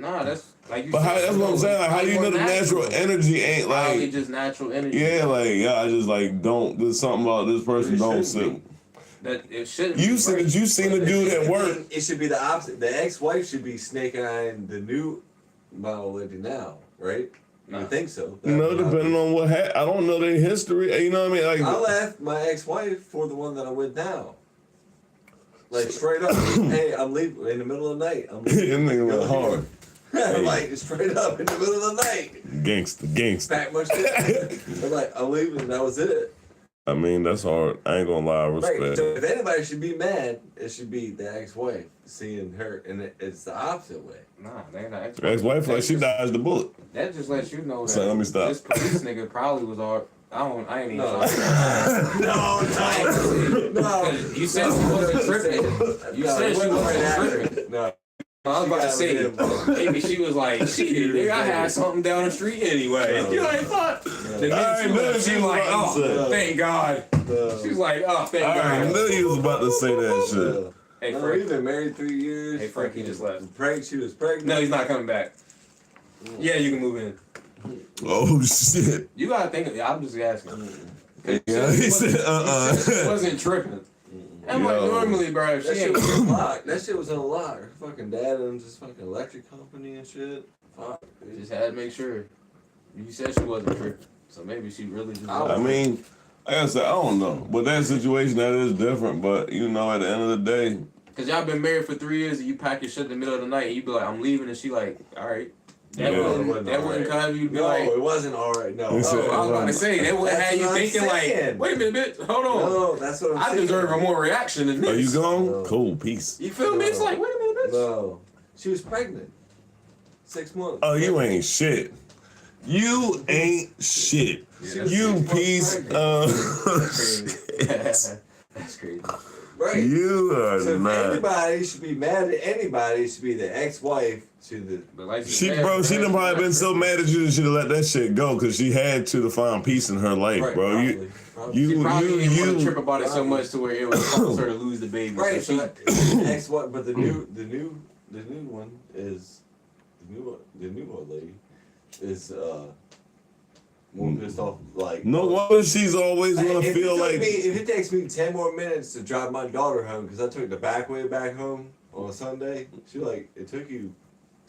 Nah, that's like you but said. that's what I'm saying. Like, how do you know the natural energy ain't like? Probably just natural energy. Yeah, like I just like don't. There's something about this person don't sit. That it shouldn't. You seen the dude at work. It should be the opposite. The ex-wife should be snake eyeing the new model lady now, right? No. I think so. No, depending on what I don't know their history. You know what I mean? Like I left my ex-wife for the one that I'm with now. Like straight up, hey, I'm leaving in the middle of the night. I'm leaving. That nigga went hard. Like straight up in the middle of the night. Gangsta. Pack much shit. I'm like, I'm leaving, and that was it. I mean, that's hard. I ain't gonna lie, I respect. Right. So if anybody should be mad, it should be the ex-wife seeing her, and it's the opposite way. Nah, they ain't not ex-wife like she dodged the bullet. That just lets you know that so let me stop. This police nigga probably was all. I ain't even. No. No. You said she wasn't tripping. You said she wasn't tripping. No. I was about to say, maybe she was like, shit, nigga, I had something down the street anyway. No. You know what? The minute she was like, oh, thank God. She was like, oh, thank God. I knew you was about to say that shit. Hey, no, Frank. we've been married 3 years. Hey, Frank, he just left. She was pregnant. No, he's not coming back. Yeah, you can move in. Oh, shit. You gotta think, I'm just asking. Yeah, he said, She wasn't tripping. I'm like, normally, bro, that shit was unlocked. That shit was unlocked. Her fucking dad owns this fucking electric company and shit. Fuck. Just had to make sure. You said she wasn't tripping, so maybe she really just. I mean, like I said, I don't know. But that situation, that is different. But, you know, at the end of the day. Because y'all been married for 3 years and you pack your shit in the middle of the night and you be like, I'm leaving. And she like, all right. That wouldn't cause you to be like. No, it wasn't all right. No. I was about to say, that wouldn't have you thinking like, wait a minute, bitch, hold on. No, that's what I'm saying. I deserve a more reaction than this. Are you gone? No. Cool, peace. You feel me? It's like, wait a minute, bitch. No. She was pregnant. 6 months. Oh, you ain't shit. You ain't shit. Yeah, you piece of shit. That's crazy. Right. You are so not. If anybody should be mad at anybody, it should be the ex-wife to the. She done probably been so mad at you that she'd have let that shit go because she had to find peace in her life, right, bro. Probably. She probably didn't want to trip about it so much to where it would cause her to lose the baby. Right. So ex-wife, but the new one is the new old lady is more pissed off. Like no wonder she's always gonna feel like. If it takes me 10 more minutes to drive my daughter home because I took the back way back home on a Sunday, she like it took you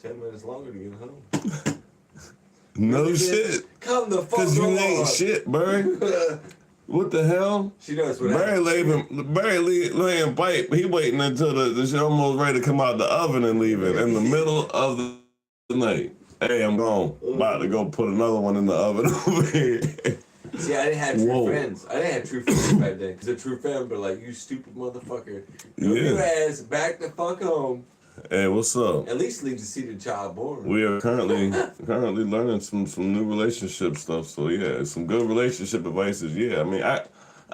10 minutes longer to get home. No really shit. Come the fuck on. Cause you ain't shit, Barry. What the hell? She knows what Barry laying pipe. He waiting until the shit almost ready to come out the oven and leave it in the middle of the night. Hey, I'm gone. About to go put another one in the oven over here. See, I didn't have true friends. I didn't have true friends back then. Because a true friend would be like, you stupid motherfucker. Go your ass back the fuck home. Hey, what's up? At least leave to see the child born. We are currently learning some new relationship stuff. So yeah, some good relationship advices. Yeah, I mean,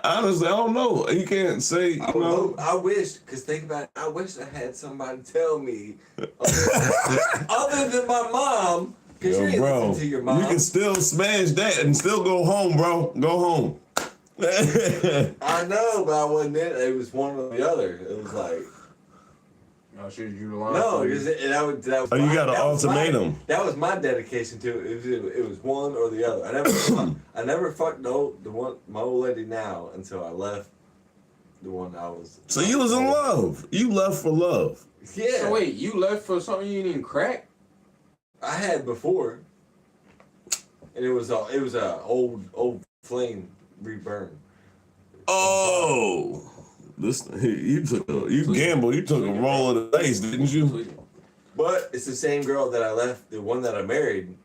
honestly, I don't know. You can't say, you know. I wish, because think about it, I wish I had somebody tell me, other than my mom, because you ain't listen to your mom. You can still smash that and still go home, bro. Go home. I know, but I wasn't in it. It was one or the other. It was like. No, she was utilized. No, because that was you got an ultimatum. That was my dedication to it. It was one or the other. I never fucked my old lady now until I left the one I was. So you was in love. You left for love. Yeah. So wait, you left for something you didn't even crack? I had before, and it was a old flame reburn. Oh. You gambled. You took a roll of the dice, didn't you? But it's the same girl that I left. The one that I married,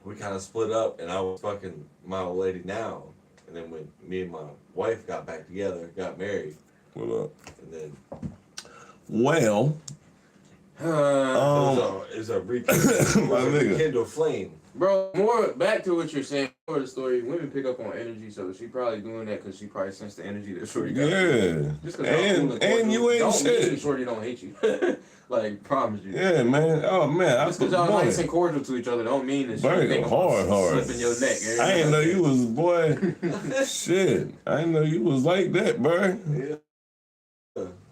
we kind of split up, and I was fucking my old lady now. And then when me and my wife got back together, got married. What up? And then. Well. It was a rekindle flame. Bro, more back to what you're saying. More of the story. Women pick up on energy, so she probably doing that because she probably sensed the energy that Shorty got. Yeah. Just and you ain't don't shit. Mean Shorty don't hate you. Like, promise you. Yeah, man. Oh man. Just because y'all nice and cordial to each other don't mean that she think hard. Slipping your neck. I didn't know you was shit. I didn't know you was like that, bro. Yeah.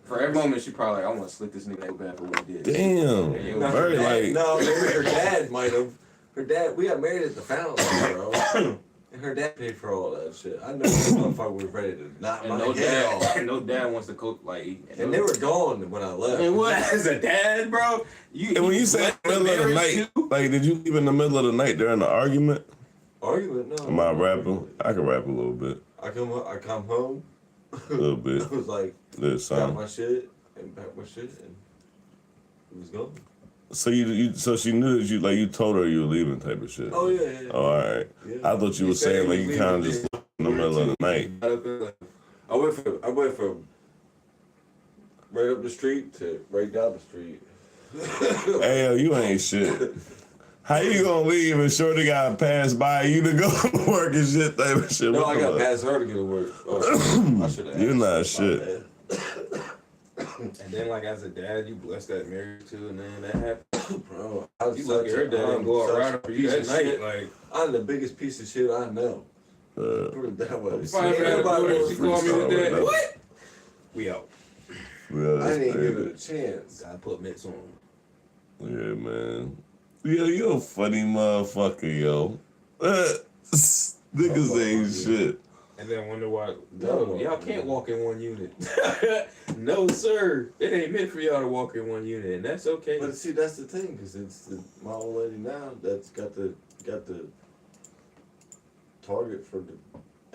For every moment, she probably like, I want to slick this nigga that bad for what he did. Damn. Yeah, Very like. No, maybe her dad might have. Her dad, we got married at the fountain, bro. And her dad paid for all that shit. I know this motherfucker was ready to knock And my no head off. dad, no dad wants to coach like. And they were gone when I left. And what as a dad, bro? And when you say middle of the night, like, did you leave in the middle of the night during the argument? Argument? No. Am I rapping? I can rap a little bit. I come home. A little bit. I was like, Little got song. my shit and packed my shit and it was gone. So so she knew that you told her you were leaving type of shit. Oh yeah. Oh, all right. Yeah. I thought you were saying like you kind of just left in the middle of the night. I went from right up the street to right down the street. Hey, yo, you ain't shit. How you gonna leave and Shorty gotta pass by you to go to work and shit type of shit? No, I got past her to get to work. Oh, I should have. You're not shit. And then, like, as a dad, you bless that marriage too, and then that happened. Bro, I was You look at her dad and go out riding for you that night. Like, I'm the biggest piece of shit I know. Put it that way. if I ever had a daughter, she called me with that. What? We out. Yeah, I didn't give crazy. it a chance. I put mitts on. Yeah, man. Yo, you a funny motherfucker, yo. Niggas ain't shit. And then wonder why. No, y'all can't walk in one unit. No, sir. It ain't meant for y'all to walk in one unit, and that's okay. But see, that's the thing, because it's my old lady now that's got the target for the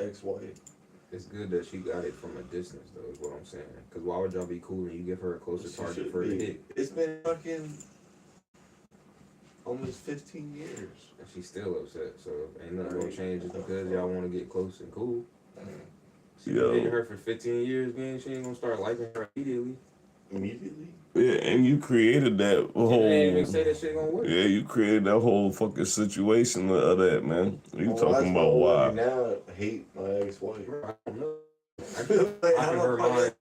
ex-wife. It's good that she got it from a distance, though, is what I'm saying. Because why would y'all be cool and you give her a closer target for a hit? It's been fucking almost 15 years. And she's still upset, so ain't nothing gonna change just because y'all want to get close and cool. She been dating her for 15 years, man. She ain't gonna start liking her immediately. Immediately? Yeah, and you created that whole. She didn't even say that shit gonna work. Yeah, you created that whole fucking situation of that, man. You talking about why? Now I hate my ex-wife. I don't know. I can her mind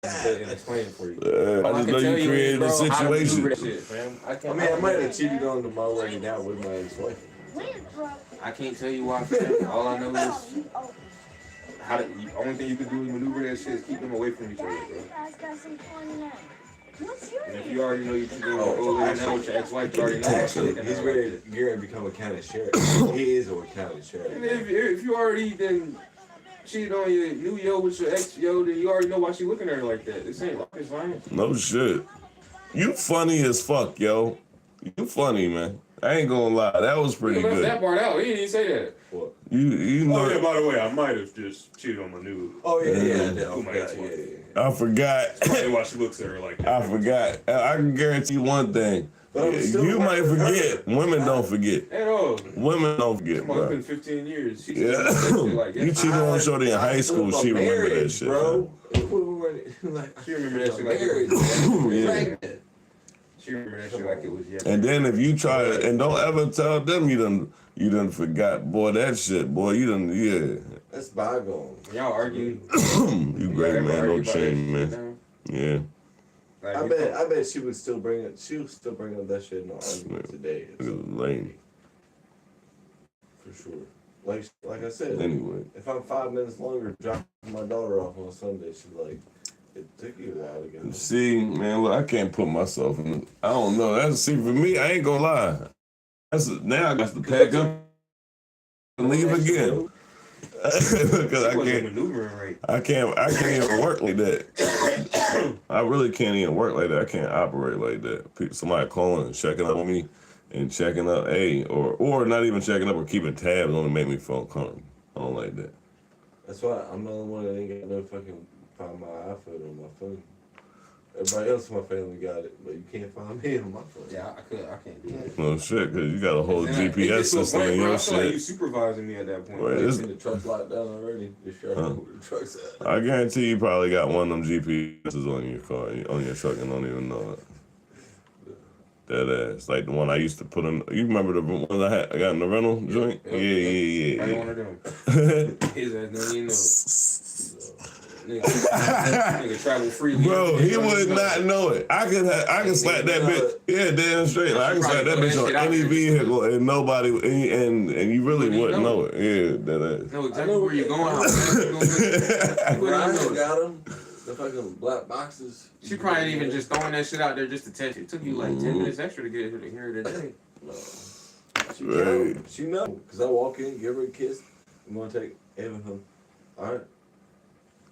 and explain it for you. I just know you created a situation. I mean, I might have cheated on the my lady now with my ex-wife. I can't tell you why, fam. All I know is the only thing you can do is maneuver that shit is keep them away from each other, bro. And if you already know you're cheating on your old lady now with your ex-wife, you already know that shit. He's ready to become a county sheriff. He is a county sheriff. And if you already then cheated on your new yo with your ex yo, then you already know why she looking at her like that. This ain't rocket science. No shit. You funny as fuck, yo. You funny, man. I ain't gonna lie. That was pretty left good. that part out. He didn't even say that. What? You know. Oh yeah, by the way, I might have just cheated on my new. Oh yeah. I forgot. Probably why she looks at her like that. I forgot. I can guarantee one thing. You might forget. Women don't forget. At all. Women don't forget, It's bro. been 15 years. She Yeah. like You cheated on Shorty in high school. She remember that shit, bro. She remember that shit like it was. She remember that shit like it was yesterday. And then if you try to, and don't ever tell them you done forgot, boy, that shit, boy, yeah. That's bygone. Y'all arguing. You great, man, no change, man. Yeah. Like, I bet she would still bring it. She would still bring up that shit in the argument today. Lame. For sure. Like I said. Anyway. If I'm 5 minutes longer dropping my daughter off on Sunday, she's like, it took you a while to get. See, man, look, I can't put myself in. I don't know. See, for me, I ain't gonna lie. Now I got to pack up and leave again. Because I can't even work like that. I really can't even work like that. I can't operate like that. Somebody calling and checking up on me and checking up, or not even checking up or keeping tabs only make me feel uncomfortable. I don't like that. That's why I'm the only one that ain't got no fucking find my iPhone on my phone. Everybody else in my family got it, but you can't find me on my phone. Yeah, I can't do that. No shit, because you got a whole GPS system in your I feel like you shit. supervising me at that point. Wait, The truck's locked down already. Just show me where the truck's at. I guarantee you probably got one of them GPSs on your car, on your truck, and don't even know it. That ass, like the one I used to put in. You remember the one I got in the rental joint? Yeah. I one of them. His ass don't even know. Nigga travel freely. Bro, he would not know it. I can slap that bitch. Yeah, damn straight. Like, I can slap that bitch on any vehicle and nobody, and you really wouldn't know it. Yeah, that ass. Know exactly where you're going. How fast you're going. Ryan got him. The fucking black boxes. She probably ain't even just throwing that shit out there just to test you. It took you like 10 minutes extra to get her to hear it today. No. She know. Because I walk in, give her a kiss. I'm going to take Evan home. All right.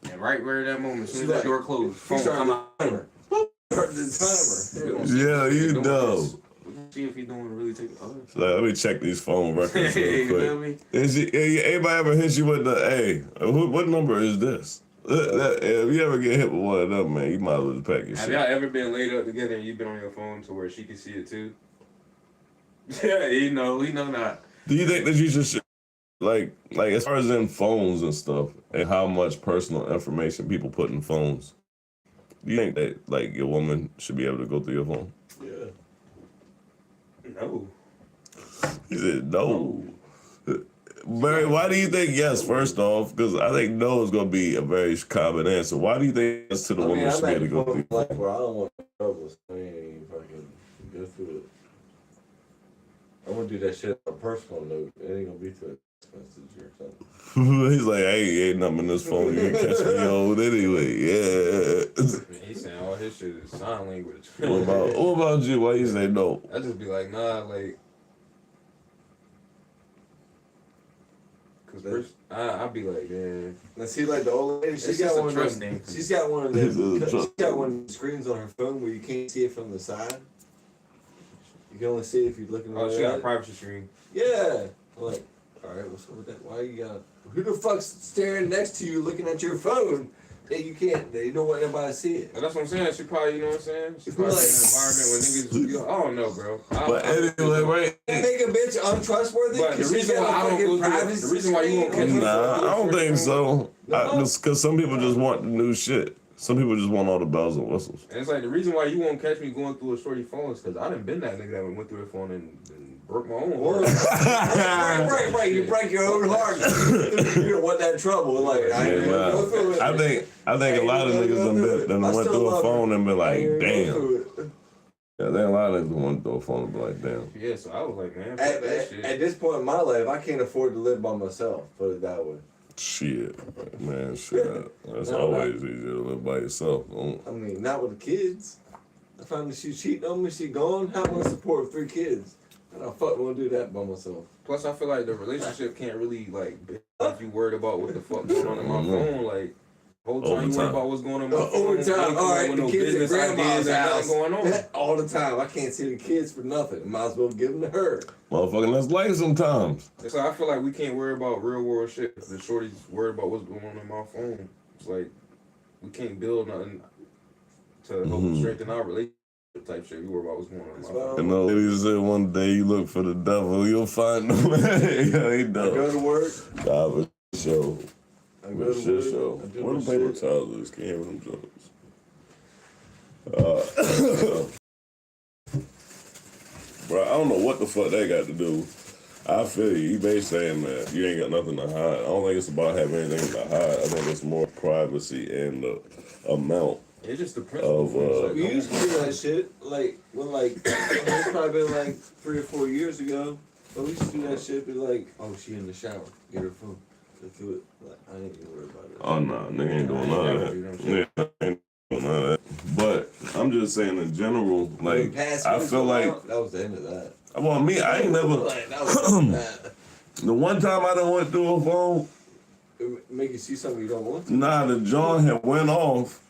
And right where that moment, as soon as the door closed, phone come out. Start the timer. Yeah, you know. See if he's doing really take. Oh. So let me check these phone records real You feel quick. me? Anybody ever hit you with the, hey, what number is this? If you ever get hit with one of them, man, you might as well just pack your Have shit. y'all ever been laid up together and you've been on your phone to where she can see it too? Yeah, he know not. Do you think that you should, like as far as in phones and stuff, and how much personal information people put in phones, do you think that, like, your woman should be able to go through your phone? Yeah. No. He said no. Barry, why do you think yes, first off? Because I think no is going to be a very common answer. Why do you think yes to the woman should be able to go through? Like where I don't want trouble, so I ain't fucking go through it. I want to do that shit on a personal note. It ain't gonna be through a text message or something. He's like, hey, ain't nothing in this phone. You can catch me old anyway. Yeah. He's saying all his shit is sign language. What about you? Why you say no? I just be like, nah, like, cause first, I'd be like, man. Now see, like the old lady, she's got one of them. She's got one of them. She's got one of the screens on her phone where you can't see it from the side. You can only see it if you're looking. Oh, she got a privacy screen. Yeah. I'm like, all right, what's up with that? Why you got? Who the fuck's staring next to you, looking at your phone? That you can't. They don't want everybody to see it. That's what I'm saying. She probably, you know what I'm saying? She probably in an environment where niggas, you know, I don't know, bro. But anyway, right? Make a bitch untrustworthy. But the reason why I don't go through the reason why you won't catch me. Nah, I don't think so. Because some people just want the new shit. Some people just want all the bells and whistles. And it's like the reason why you won't catch me going through a shorty phone is because I done been that nigga that went through her phone and broke my own heart. right. You break your own heart. You don't want that trouble. Like I think a lot of niggas done went through a phone and been like, damn. Yeah, I think a lot of niggas went through a phone and be like, damn. Yeah, so I was like, man, fuck that shit. At this point in my life, I can't afford to live by myself. Put it that way. Shit, man, shit. That's always easier to live by yourself. I mean, not with the kids. I found that she cheating on me, she gone. How am I support 3 kids? And I fuck want to do that by myself. Plus, I feel like the relationship can't really, like, if you worried about what the fuck going on in my phone, like, whole time you worry about what's going on in my phone. Overtime, all right, the kids at grandma's house. Going on. All the time. I can't see the kids for nothing. Might as well give them to her. Motherfucking, that's life sometimes. It's like, I feel like we can't worry about real world shit. The shorties worry about what's going on in my phone. It's like, we can't build nothing to help strengthen our relationship type shit. We worry about what's going on in my phone. And the lady said one day you look for the devil, you'll find him. Yeah, he does. I go to work. Nah, for sure. I go to work. Show. Where the paper towels is? Can't hear them jokes. Bro, I don't know what the fuck they got to do. I feel you. eBay saying that you ain't got nothing to hide. I don't think it's about having anything to hide. I think it's more privacy and the amount. It's just the principle. We used to do that shit, like, it's probably been like 3 or 4 years ago. But we used to do that shit, be like, oh, she in the shower, get her phone. Let's do it. Like, I ain't even worried about it. Oh, no, nigga ain't doing none of that. Yeah, ain't doing none of that. But I'm just saying in general, like, I feel like. That was the end of that. Well, me, I ain't never. The one time I done went through a phone. Make you see something you don't want to? Nah, the joint had went off.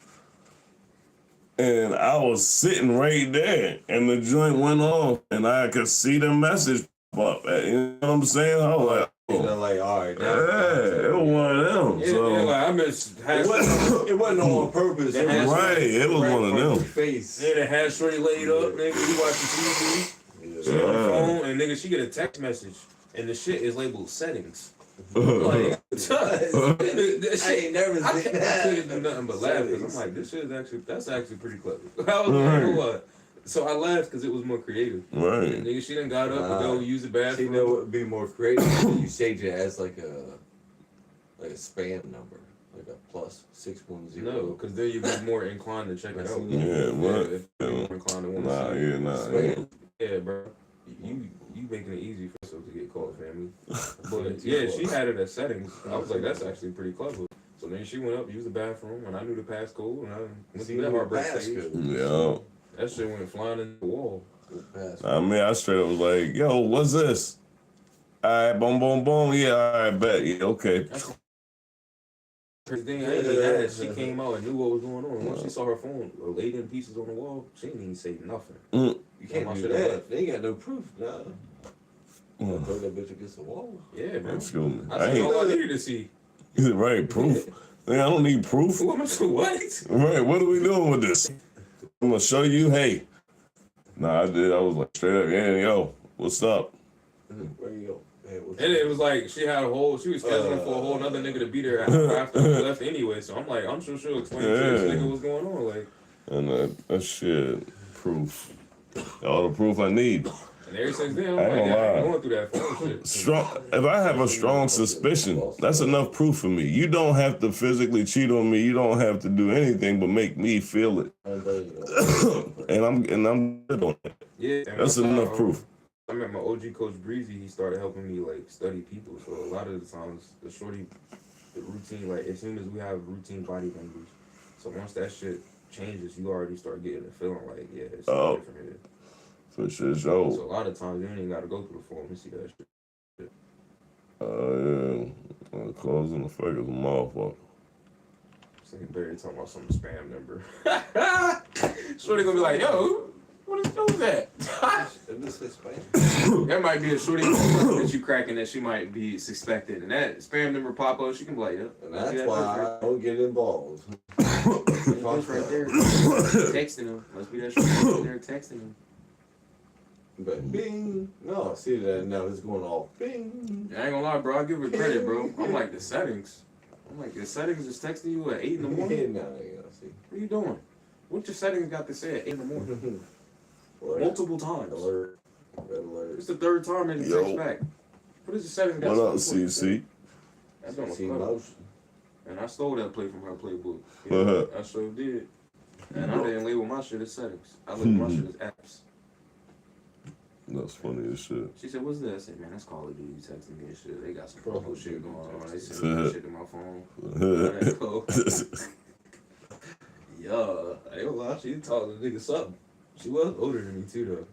And I was sitting right there, and the joint went off, and I could see the message pop up. You know what I'm saying? I was like, you know, like, all right. Yeah, it was one of them. Yeah, so. like, I miss it wasn't on purpose. Right, it was one of them. Face. Yeah, the had shorty laid up, nigga. We watching TV. She on the phone, and nigga, she get a text message, and the shit is labeled settings. Like, shit, I ain't never seen that. I couldn't do nothing but laugh because I'm like, this shit is that's actually pretty clever. I was like, you know what? So I laughed because it was more creative. Right. And nigga, she done got up and go use the bathroom. She know what would be more creative. You stage it as like a spam number, like a +610. No, because then you'd be more inclined to check it out. Yeah, what? More inclined to want to see it. Nah. Yeah, bro. You making it easy for yourself to get caught, family. But yeah, she had it as settings. I was like, that's actually pretty clever. So then she went up, used the bathroom, and I knew the passcode, and I went See, to that you heartbreak passcode. stage. Yeah. That shit went flying in the wall. I mean, I straight up was like, yo, what's this? All right, boom, boom, boom. Yeah, all right, bet. Yeah, okay. That's crazy thing. I ain't even asked. She came out and knew what was going on. Once she saw her phone laid in pieces on the wall, she didn't even say nothing. You can't I do should've that. left. They ain't got no proof. Nah. You throw that bitch against the wall. Yeah, man. Excuse me. I see all I needed to see. Right, proof. Man, I don't need proof. What am I saying? What? Right, what are we doing with this? I'm gonna show you, hey. Nah, I did. I was like, straight up, yeah, yo, what's up? Where you go? Hey, And it was like she was scheduling for a whole nother nigga to be there after I left anyway. So I'm like, I'm sure she'll explain to this nigga what's going on. Like, And that shit, proof. All the proof I need. and ever since then, I'm I like, ain't yeah, I gonna ain't lie. going through that phone shit. Strong. If I have a strong suspicion, that's enough proof for me. You don't have to physically cheat on me. You don't have to do anything but make me feel it. and I'm good on it. Yeah, That's enough proof. I met my OG coach Breezy. He started helping me like study people. So a lot of the times, the routine, like as soon as we have routine body language, so once that shit changes, you already start getting a feeling like, yeah, it's different here. For sure. So a lot of times, you ain't even got to go through the phone to see that shit. Yeah. Clothes in the fuck is a motherfucker. Saying Barry talking about some spam number. Shorty gonna be like, yo, what is that? That might be a shorty that you cracking that she might be suspected. And that spam number pop up, she can be like, yeah. And that's why I don't get involved. That's right there. Texting him. Must be that shorty right there texting him. But bing. No, see that now it's going off. Bing. I ain't gonna lie, bro. I give her credit, bro. I'm like, the settings is texting you at 8 in the morning. Yeah, no, see. What are you doing? What your settings got to say at 8 in the morning? Multiple times. Alert. Red alert. It's the third time that it text back. What is the settings got? What up, to say? CC? That's on See the motion. And I stole that play from her playbook. Yeah, I sure did. And I didn't label my shit as settings. I labeled my shit as apps. That's funny as shit. She said, "What's that?" I said, "Man, that's Call of Duty texting me and shit. They got some promo shit going on. They send me that shit to my phone." Yeah, I ain't gonna lie. She taught the nigga something. She was older than me too,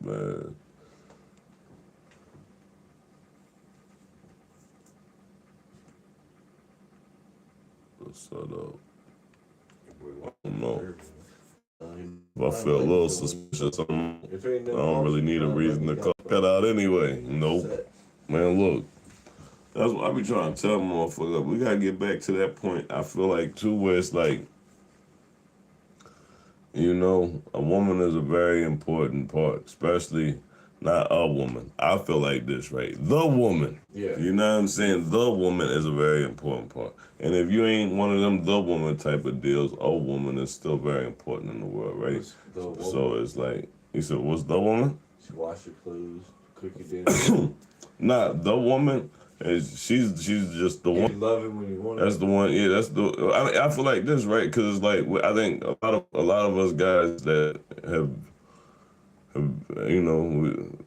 though. Man. What's up? I don't know. If I feel a little suspicious, I don't really need a reason to cut out anyway. Nope. Man, look. That's what I be trying to tell motherfuckers. We gotta get back to that point. I feel like too, where it's like, you know, a woman is a very important part, especially not a woman. I feel like this, right? The woman. Yeah. You know what I'm saying? The woman is a very important part. And if you ain't one of them the woman type of deals, a woman is still very important in the world, right? So it's like, you said, what's the woman? She wash your clothes, cook your dinner. Nah, the woman is she's just the one. You love it when you want it. That's the one. Yeah, that's the. I feel like this, right? Because it's like I think a lot of us guys that have you know,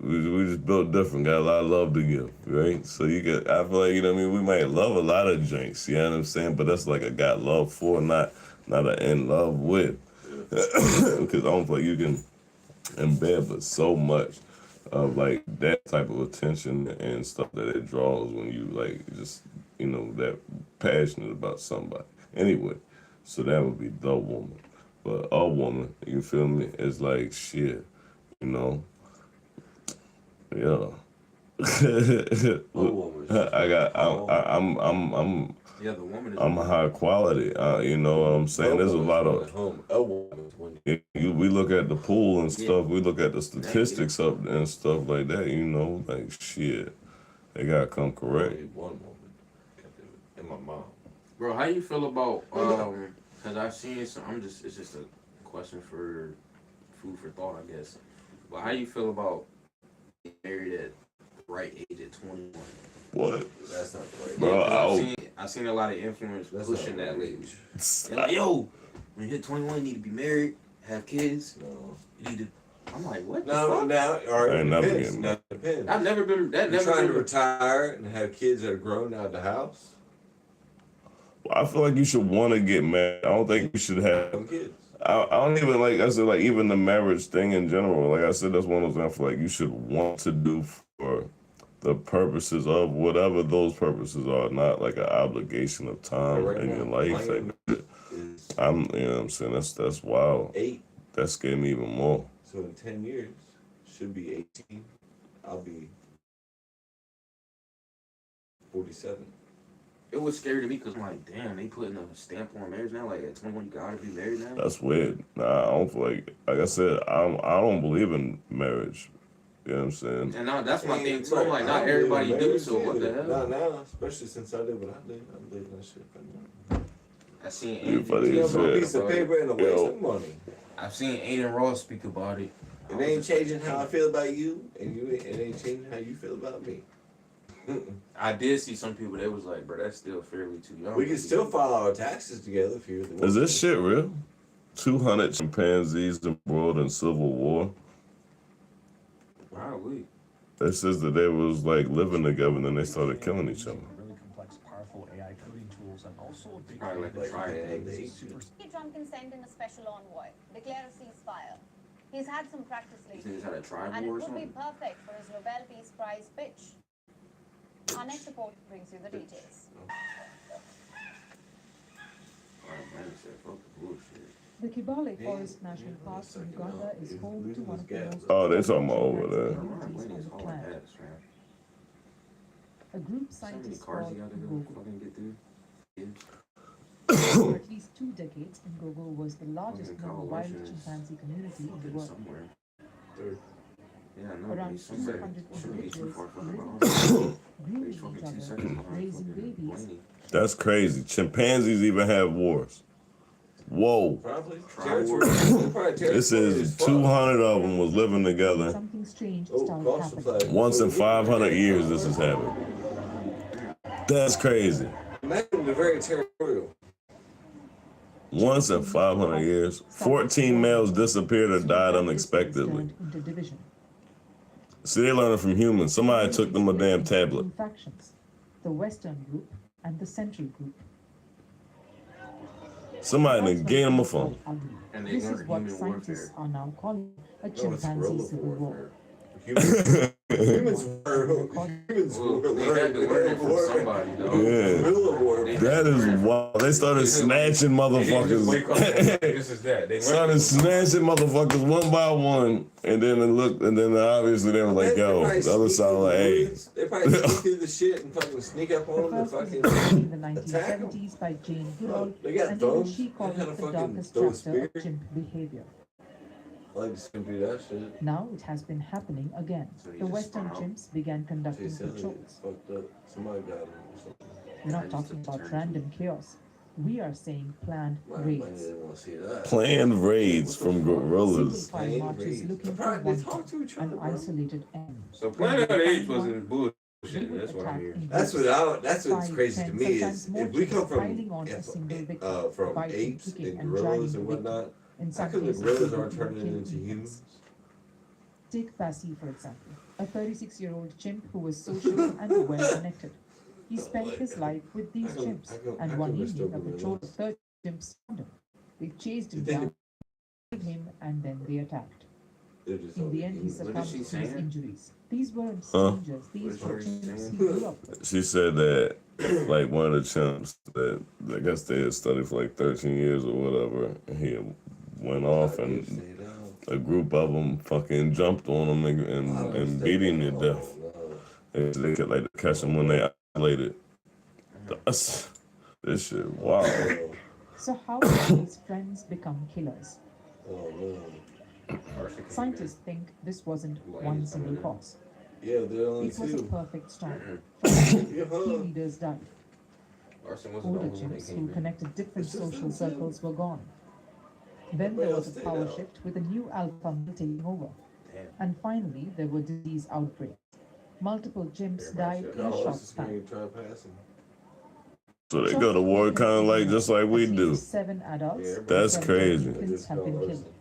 we just built different. Got a lot of love to give, right? So I feel like, you know what I mean, we might love a lot of drinks, you know what I'm saying? But that's like a got love for, not a in love with. Because I don't feel like you can embed but so much of like that type of attention and stuff that it draws when you like just, you know, that passionate about somebody. Anyway, so that would be the woman. But a woman, you feel me, is like shit. You know, yeah. Yeah, the woman is. I'm high quality. You know what I'm saying? There's a lot of. We look at the pool and stuff. We look at the statistics up and stuff like that. You know, like shit, they gotta come correct. One woman, and my mom. Bro, how you feel about? Cause I've seen some. It's just a question for food for thought, I guess. But how you feel about being married at the right age at 21? What? That's not the right age. Bro, I've seen a lot of influence pushing that age. They're like, yo, when you hit 21, you need to be married, have kids. No. You need to I'm like, what the Now, fuck? all right, I ain't never depends. getting Now, it depends. I've never been. That You're never trying to been. retire and have kids that are grown out of the house. I feel like you should want to get married. I don't think you should have. Some kids. I don't even like. I said like even the marriage thing in general. Like I said, that's one of those things I feel like you should want to do for the purposes of whatever those purposes are, not like an obligation of time Right in now, your life. Miami Like, is you know what I'm saying? That's wild. 8. That scared me even more. So in 10 years, should be 18. I'll be 47. It was scary to me because I'm like, damn, they putting a stamp on marriage now. Like at 21, you gotta be married now. That's weird. Nah, I don't feel like I said, I don't believe in marriage. You know what I'm saying? And now that's my And, thing too. I'm like, I not don't everybody believe in do. marriage So what the either. hell? Not now, especially since I did what I did. I believe in that shit. I seen You funny Andrew as You know, hell. a piece of paper and a waste Yo. of money. I've seen Aiden Ross speak about it. It ain't changing how I feel about you, and it ain't changing how you feel about me. I did see some people that was like, bro, that's still fairly too young. We can still file our taxes together if you're the one. Is this shit real? 200 chimpanzees embroiled in civil war. Probably. It says that they was like living together and then they started killing each other. Really complex, powerful AI coding tools and also a big Probably like the Like, triad. they- Trump can send in a special envoy, declare a ceasefire. He's had some practice You think lately, it's had a tribal and it or would be something? perfect for his Nobel Peace Prize pitch. Our next report brings you the details. Alright, man, said, fuck the bullshit. The Kibale Yeah, Forest National yeah, Park second in Uganda out. is He's home to losing one his of the gas. most Oh, they talking about over chimpanzee there. Alright, communities ladies, on the hard planet. ass, man. A group So many scientists cars called you gotta go Ngogo. fucking get through. Kids. For at least 2 decades, Ngogo was the largest Fucking known college wild is chimpanzee community in the Fucking world. somewhere. Third. Yeah, I know, but Around he's somewhere. 200 Shouldn't be too individuals far from living around. together, grooming He's each fucking 2 other, seconds behind raising fucking babies. Blaney. That's crazy. Chimpanzees even have wars. Whoa. Probably. Tribal. It says 200 of them was living together. Something strange Oh, started cross happening. the flag. Once in 500 years this has happened. That's crazy. Imagine the very territorial. Once in 500 years. 14 males disappeared or died unexpectedly. Turned into division. See, they learning from humans. Somebody took them a damn tablet. Two factions, the Western group and the Central group. Somebody done gave them a phone. And they This is learned what human scientists warfare. are now calling a No, it's chimpanzee guerrilla civil war. warfare. Humans were Well, they had to learn it from somebody, though. Yeah. guerrilla warfare. That is wild. They started snatching They didn't just wake up and motherfuckers. like, this is that. They Started learned snatching motherfuckers one by one, and then it looked, and then obviously they were like, "Yo," the other side was like, "Hey." They probably sneak through the shit and fucking sneak up The on them and first was fucking. built in the attack 'em. 1970s by Jane Goodall, They got and even thumbs. she called They it had the a fucking darkest throw chapter of spear. chimp behavior. I like to do that shit. Now it has been happening again. So he The just Western spun out. chimps began They conducting said it patrols. fucked up. Somebody got him or something. We're I not used talking to about turn random chaos. We are saying planned My raids. didn't want to see that. Planned raids from Single gorillas. file Planned marches raids. looking for Apparently one they talk to each an other, bro. isolated end. So Planet of the Apes wasn't They bullshit. would That's what I'm attack hearing. in That's groups. that's what's 5, crazy to 10, me is sometimes more if we come chimps piling on a from single victim, from biting, apes kicking, and and gorillas dragging and the victim. whatnot, In how some come the cases, gorillas they aren't would turning kill into infants. humans? Take Bassi, for example, a 36-year-old chimp who was social and well-connected. He spent his life with these How come- chimps, how come- and how one come they're still evening a patrol of gorillas? 30 chimps found him. They chased him You think down, killed him, and then they attacked. They're just In the end, he humans. What succumbed is she to his saying? injuries. These weren't Huh? strangers. These What were is she chimps saying? he grew up with. She said that, like, one of the chimps that I guess they had studied for like 13 years or whatever, and he went off and a group of them fucking jumped on him and beat him to death. And they could like catch him when they isolated. This shit, wow. So how did these friends become killers? Oh man. Scientists think this wasn't one single cause. Yeah, they're only It was a two. perfect storm. Yeah, Key leaders died. Arson wasn't the Older only one that chimps came who in. connected different It's just social them two. circles were gone. Then there Everybody was else a stayed power out. shift with a new alpha male taking over. Damn. And finally, there were disease outbreaks. Multiple chimps Everybody died shut in a God, short what's the span. screen try passing? So they go to war kind of like just like we At do. least 7 adults. Yeah, and That's 17 crazy. infants have been killed.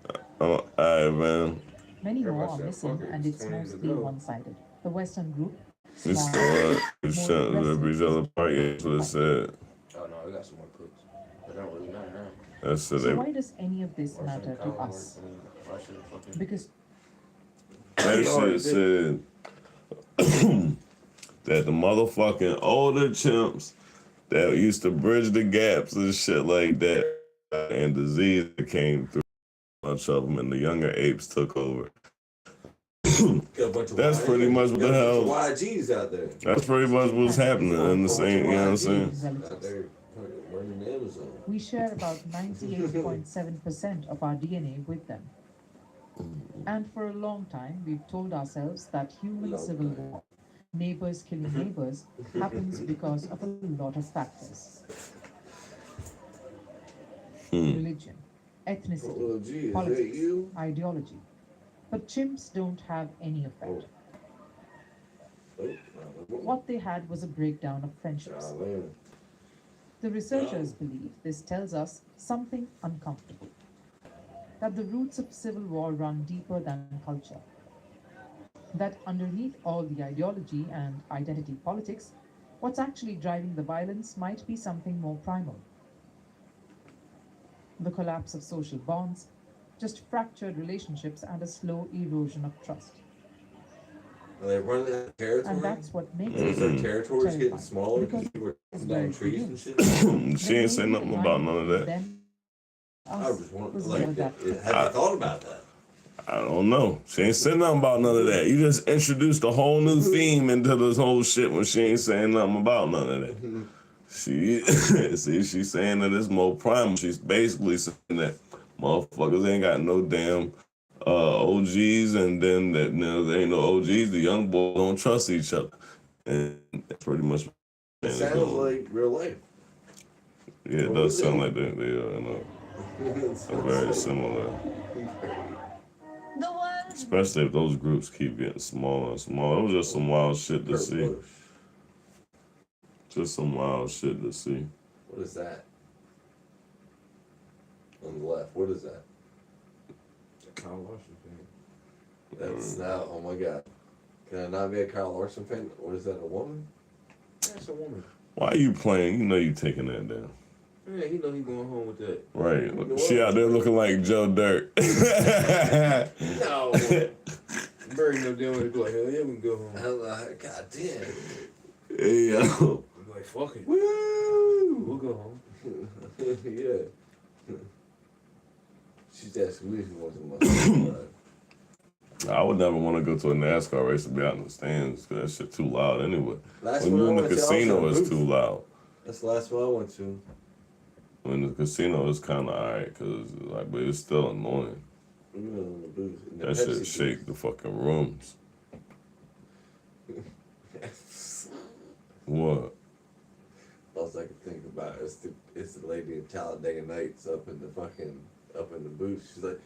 Alright, man. Many more Everybody are said, missing, fuck it, and it's it's 20 years mostly ago. one-sided. The Western group, We smaller, still more shut rip aggressive, each other apart. Yeah, that's what it said. Oh no, we got some more clips. But that don't really matter now. That's so So they. why does any of this Why matter shouldn't to Kyle work? us? I mean, why shouldn't fucking Because That already shit did. said that the motherfucking older chimps that used to bridge the gaps and shit like that, and disease that came through a bunch of them, and the younger apes took over. Got a bunch of That's pretty much what the hell. YGs out there. That's pretty much what's happening in the same. You know what I'm saying? Out there fucking running the Amazon. we share about 98.7% of our DNA with them. And for a long time, we've told ourselves that human civil war, neighbors killing neighbors, happens because of a lot of factors. Religion, ethnicity, Oh, gee, is that politics, you? ideology. But chimps don't have any of that. What they had was a breakdown of friendships. The researchers believe this tells us something uncomfortable. That the roots of civil war run deeper than culture. That underneath all the ideology and identity politics, what's actually driving the violence might be something more primal. The collapse of social bonds, just fractured relationships and a slow erosion of trust. Are they running out of territory? And that's what makes Is it their territories getting terrifying, smaller because because people are it's cutting down where it trees and begins. shit? She ain't say nothing about none of that. Them, I us, just want was like never that have you thought about that? I don't know. She ain't saying nothing about none of that. You just introduced a whole new theme into this whole shit when she ain't saying nothing about none of that. She see, she's saying that it's more primal. She's basically saying that motherfuckers ain't got no damn OGs, and then that there ain't no OGs. The young boys don't trust each other, and that's pretty much. It sounds like real life. Yeah, it does sound like they are, you know, very similar. The world Especially if those groups keep getting smaller and smaller. It was just some wild shit to see. Just some wild shit to see. What is that? On the left, what is that? Kyle Larson thing. That's now, oh my god. Can I not be a Kyle Larson fan? What is that, a woman? That's a woman. Why are you playing? You know you taking that down. Yeah, he know he going home with that. Right. She out there looking like Joe Dirt. No. Bird no damn way to go. Hell yeah, we can go home. I'm like, god damn. Hey, yo. I'm like, fuck it. Woo! We'll go home. Yeah. She's asking me if she wants some money. I would never want to go to a NASCAR race and be out in the stands because that shit too loud anyway. Last When one you're I in the went to, I was casino, in a it's booth. too loud. That's the last one I went to. When the casino is kind of alright, cause like, but it's still annoying. We were in the booth. In the That Pepsi shit shake the fucking rooms. What? All I can think about is it's the lady in Talladega Nights up in the booth. She's like,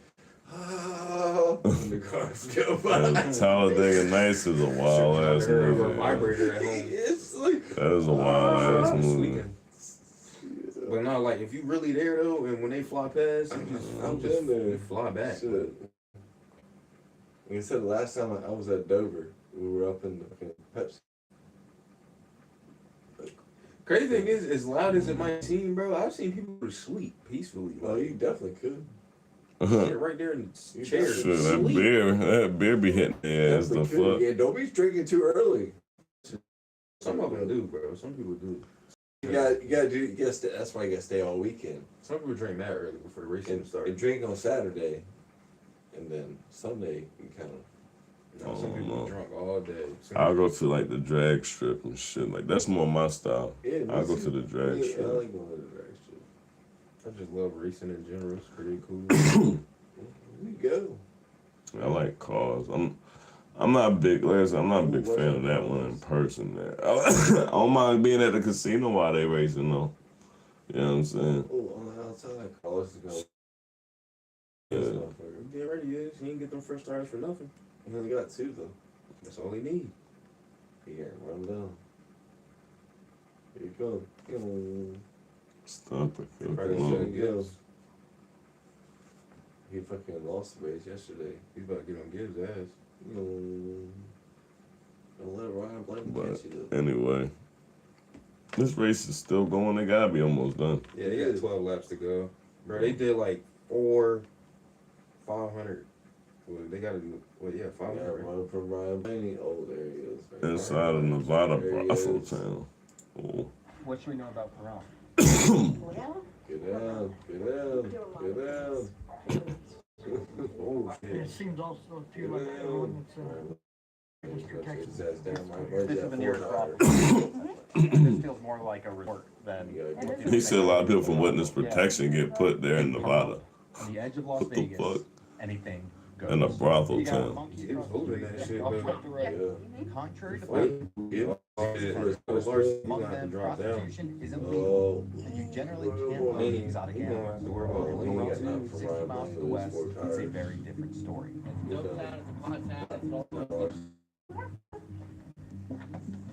oh, when the cars go by. Talladega Nights is a wild ass Her movie. vibrator at home. It's like, That is a wild ass movie. Sleeping. But no, like if you really there though, and when they fly past, I'm in there. you fly back. Shit. Like I said, the last time I was at Dover, we were up in the fucking Pepsi. Crazy thing is, as loud as it might seem, bro, I've seen people go to sleep peacefully. Well, Like, you definitely could. sit right there in the chair. Shit, Sleep. that beer be hitting their ass the Definitely fuck. could. Yeah, don't be drinking too early. Some of them do, bro. Some people do. You gotta stay, that's why you gotta stay all weekend. Some people drink that early before the race And starts. drink on Saturday, and then Sunday you kind of. No, some people no. drunk all day. Some I'll people- go to like the drag strip and shit. Like that's more my style. Yeah, I'll go to the drag I strip. like going to the drag strip. I just love racing in general. It's pretty cool. There you go. I like cars. I'm not big. Like I said, I'm not a big Ooh, fan of that one in person. There, I don't mind being at the casino while they racing though. You know what I'm saying? Oh, on the outside, Carlos is going. Yeah. He already is. He ain't get them first tires for nothing. He only got 2 though. That's all he need. He got run down. Here you go. Stop it. Probably There shouldn't you get go. us. He fucking lost the race yesterday. He's about to get on Gibbs' ass. No. Don't let Ryan Blaney But catch you though. anyway, this race is still going. They gotta be almost done. Yeah, they got 12 laps to go. Bro, they did like 500. Well, they got to do, yeah, 500. Yeah, Right? run from Ryan Blaney. Oh, there he is. Right Inside of Nevada There he brothel is. town. Oh. What should we know about Perron? Get down, get down, get down. Oh, It shit. seems also too Get like everyone down. that's protection. His ass down, my brother. This is the nearest Four property. This feels more like a resort than. tires. He said a lot of people from witness protection get put there in Nevada. On the edge of Las What the Vegas, fuck? anything goes. In a brothel You got town. monkeys He was across the holding street, that shit, off but- the road. Yeah. Contrary to Wait. Yeah. He's among gonna have to them, drop down. prostitution is illegal, Oh. and you generally can't Well, own He exotic gonna animals. have to worry about Well, the he lean got too. nothing. 60 miles to the west, it's a very different story.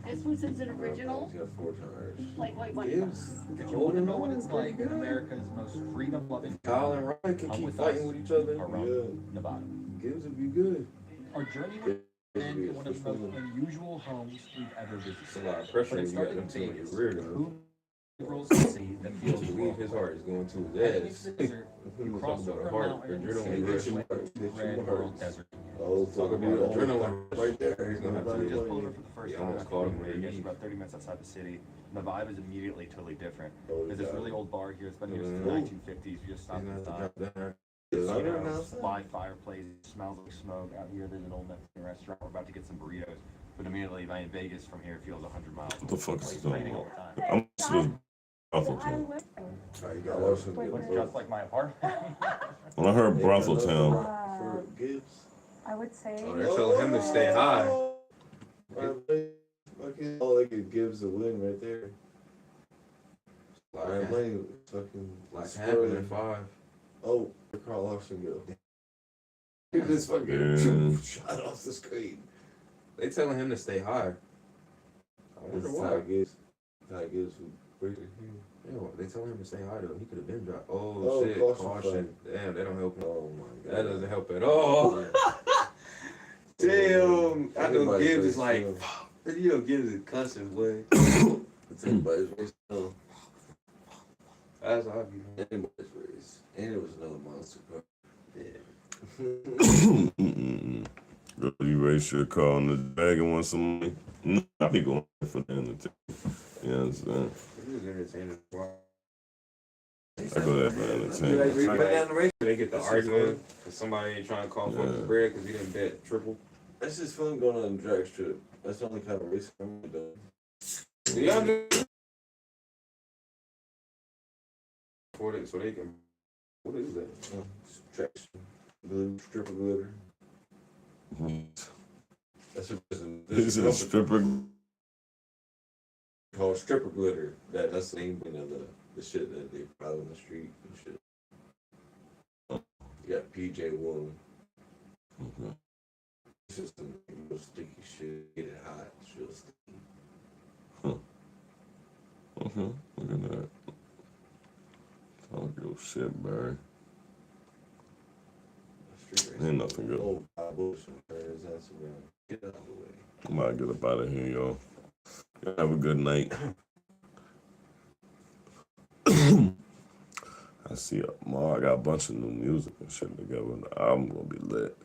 This one says an original, He's got 4 tires. like white one. Gibbs. If you want to know what it's like, America's most freedom-loving Kyle and Ryan can Come keep with fighting us. with each other. Perron, Nevada. Gibbs would be good. Our journey would end in one of the most unusual homes we've ever It's a visited. lot of pressure But it when you got started them in two in Vegas. your rear, though. Who rules the city that You feels believe his heart is going to Heading his into ass. the desert, We you was cross talking over about a heart, mountain, adrenaline and rush. see the red world desert. Oh, Talk about adrenaline right there. He's gonna have We to. just pulled over for the first Yeah, time almost after caught him being where in he Vegas, needs. about 30 minutes outside the city. The vibe is immediately totally different. Oh, There's this God. really old bar here. It's been here since Mhm. the 1950s. You just He's stop gonna and have stop. to drop down. Live fireplace, smells like smoke. Out here, there's an old Mexican restaurant. We're about to get some burritos. But immediately, in Vegas, from here, it feels 100 miles. What the fuck is It's going raining all on? the time. I'm to this brothel town. You got lost in Looks just like my apartment. When I heard brothel town, For Gibbs. I would say. Oh, they're telling him to stay high. Fucking, oh, they could Gibbs a win right there. Ryan Blaney fucking Like happened at squirreling. 5. Oh, where'd Carl Larson go? He just fucking Yeah. shot off the screen. They telling him to stay high. I This wonder is why. Ty Gibbs. Ty Gibbs would break it here. Yeah, they telling him to stay high though. He could have been dropped. Oh, Oh, shit, caution caution. Damn, that don't help him. Oh my god. That doesn't help at all. Damn. I know Everybody's Gibbs is race like, still. you know, Gibbs is cussing, boy. It's anybody's race still. That's obvious. Anybody's race. And it was another monster car. Girl, you race your car on the dragon want some money? No, I be going for the entertainment. You understand? He was entertaining. I go there for entertainment. They get the That's argument because somebody ain't trying to call for his Yeah. bread because he didn't bet triple. That's just fun going on a drag strip. That's the only kind of race I'm done. Yeah, I'm just for it so they can. What is that? Traction. Blue stripper glitter. That's what This is a stripper. called stripper glitter. That's the name of the shit that they put out on the street and shit. You got PJ Woolman. Okay. It's just some real sticky shit. Get it hot. It's real sticky. Okay, look at that. Talk your shit, Barry. Street race. Ain't nothing good. Oh, Bob Bush and turn his ass around. Get out of the way. I'm about to get up out of here, y'all. Y'all have a good night. I see you tomorrow. I got a bunch of new music and shit together. The album gonna be lit.